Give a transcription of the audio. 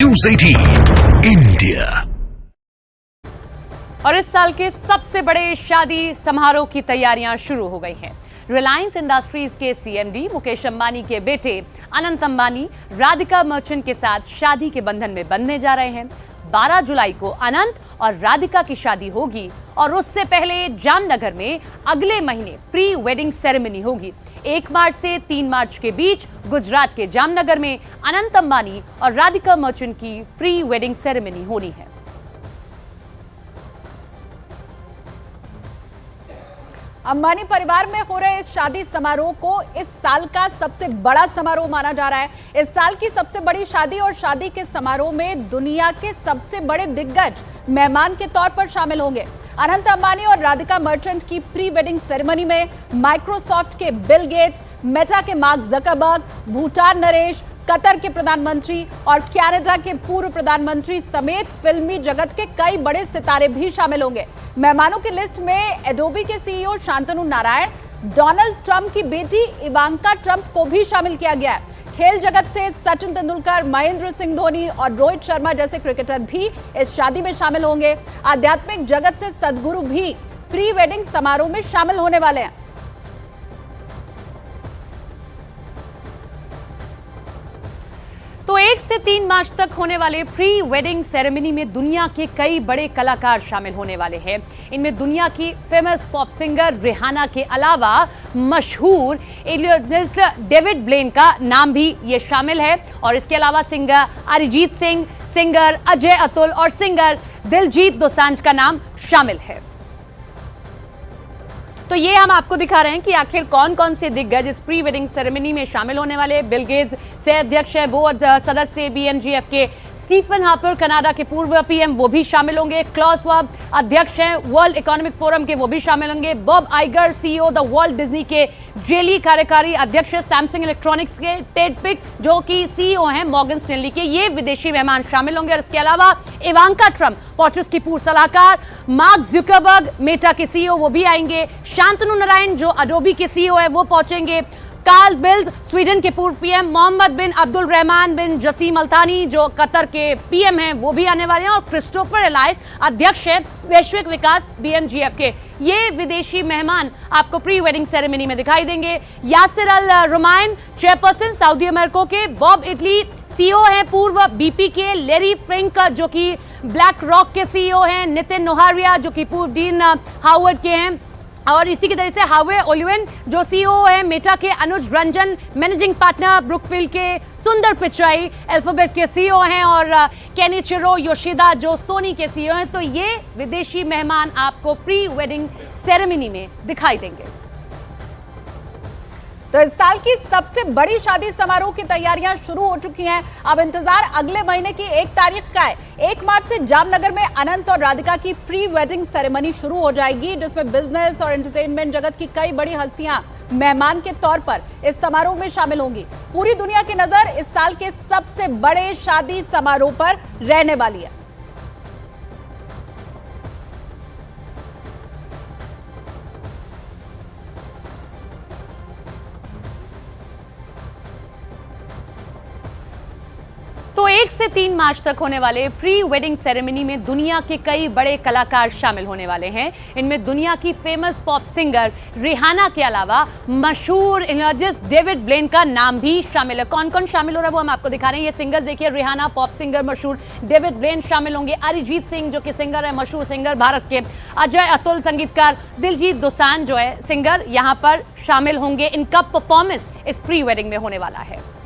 News 18 India. और इस साल के सबसे बड़े शादी समारोह की तैयारियां शुरू हो गई हैं। रिलायंस इंडस्ट्रीज के सीएमडी मुकेश अंबानी के बेटे अनंत अंबानी राधिका मर्चेंट के साथ शादी के बंधन में बंधने जा रहे हैं। 12 जुलाई को अनंत और राधिका की शादी होगी और उससे पहले जामनगर में अगले महीने प्री वेडिंग सेरेमनी होगी। 1 मार्च से 3 मार्च के बीच गुजरात के जामनगर में अनंत अंबानी और राधिका मर्चेंट की प्री वेडिंग सेरेमनी होनी है। अंबानी परिवार में हो रहे इस शादी समारोह को इस साल का सबसे बड़ा समारोह माना जा रहा है। इस साल की सबसे बड़ी शादी और शादी के समारोह में दुनिया के सबसे बड़े दिग्गज मेहमान के तौर पर शामिल होंगे। अनंत अंबानी और राधिका मर्चेंट की प्री वेडिंग सेरेमनी में माइक्रोसॉफ्ट के बिल गेट्स, मेटा के mark Zuckerberg, Bhutan Naresh, Qatar के प्रधानमंत्री और कनाडा के पूर्व प्रधानमंत्री समेत फिल्मी जगत के कई बड़े सितारे भी शामिल होंगे। मेहमानों की लिस्ट में एडोबी के CEO Shantanu Narayan, Donald Trump की बेटी इवांका ट्रंप को भी शामिल किया गया है। खेल जगत से सचिन तेंदुलकर, महेंद्र सिंह धोनी और रोहित शर्मा जैसे क्रिकेटर भी इस शादी में शामिल होंगे। आध्यात्मिक जगत से सदगुरु भी प्री वेडिंग समारोह में शामिल होने वाले हैं। तो 1 से 3 मार्च तक होने वाले प्री वेडिंग सेरेमनी में दुनिया के कई बड़े कलाकार शामिल होने वाले हैं। इनमें दुनिया की फेमस पॉप सिंगर रिहाना के अलावा मशहूर एलियनिस्ट डेविड ब्लेन का नाम भी ये शामिल है और इसके अलावा सिंगर अरिजीत सिंह, सिंगर अजय अतुल और सिंगर दिलजीत दोसांझ का नाम शामिल है। तो ये हम आपको दिखा रहे हैं कि आखिर कौन कौन से दिग्गज इस प्री वेडिंग सेरेमनी में शामिल होने वाले। बिल गेट्स से अध्यक्ष है, बोर्ड सदस्य बीएनजीएफ के स्टीफन हार्पर, कनाडा के पूर्व पीएम, वो भी शामिल होंगे। क्लॉस श्वाब अध्यक्ष हैं वर्ल्ड इकोनॉमिक फोरम के, वो भी शामिल होंगे। Bob Iger CEO the world Disney के जेली कार्यकारी अध्यक्ष, सैमसंग इलेक्ट्रॉनिक्स के टेड पिक जो कि सीईओ हैं मॉर्गन स्टैनली के, ये विदेशी मेहमान शामिल होंगे। और इसके अलावा इवांका ट्रंप, पॉर्ट्रेस की पूर्व सलाहकार, मार्क जुकरबर्ग मेटा के सीईओ, वो भी आएंगे। शांतनु नारायण जो अडोबी के सीईओ है, वो पहुंचेंगे। कार्ल बिल्ड स्वीडन के पूर्व पीएम, मोहम्मद बिन अब्दुल रहमान बिन जसीम अल्तानी जो कतर के पीएम हैं, वो भी आने वाले हैं। और क्रिस्टोफर एलाइस अध्यक्ष है वैश्विक विकास बीएमजीएफ के। ये विदेशी मेहमान आपको प्री वेडिंग सेरेमनी में दिखाई देंगे। यासिर अल रुमायन चेयरपर्सन सऊदी अमेरिका के, बॉब इटली सीईओ हैं पूर्व बीपी के, लेरी फ्रिंक जो कि ब्लैक रॉक के सीईओ हैं, नितिन नोहारिया जो कि पूर्व डीन हार्वर्ड के हैं, और इसी की तरह से हावे ओलिवन जो सीईओ है मेटा के, अनुज रंजन मैनेजिंग पार्टनर ब्रुकफील्ड के, सुंदर पिचाई अल्फाबेट के सीईओ हैं, और केनिचिरो योशिदा जो सोनी के सीईओ हैं। तो ये विदेशी मेहमान आपको प्री वेडिंग सेरेमनी में दिखाई देंगे। तो इस साल की सबसे बड़ी शादी समारोह की तैयारियां शुरू हो चुकी हैं। अब इंतजार अगले महीने की 1 तारीख का है। 1 मार्च से जामनगर में अनंत और राधिका की प्री वेडिंग सेरेमनी शुरू हो जाएगी, जिसमें बिजनेस और एंटरटेनमेंट जगत की कई बड़ी हस्तियां मेहमान के तौर पर इस समारोह में शामिल होंगी। पूरी दुनिया की नजर इस साल के सबसे बड़े शादी समारोह पर रहने वाली है। तो 1 से 3 मार्च तक होने वाले प्री वेडिंग सेरेमनी में दुनिया के कई बड़े कलाकार शामिल होने वाले हैं। इनमें दुनिया की फेमस पॉप सिंगर रिहाना के अलावा मशहूर एलियनिस्ट डेविड ब्लेन का नाम भी शामिल है। कौन कौन शामिल हो रहा है वो हम आपको दिखा रहे हैं। ये सिंगर देखिए, रिहाना पॉप सिंगर मशहूर, डेविड ब्लेन शामिल होंगे, अरिजीत सिंह जो कि सिंगर है, मशहूर सिंगर भारत के, अजय अतुल संगीतकार, दिलजीत दोसांझ जो है सिंगर, यहाँ पर शामिल होंगे। इनका परफॉर्मेंस इस प्री वेडिंग में होने वाला है।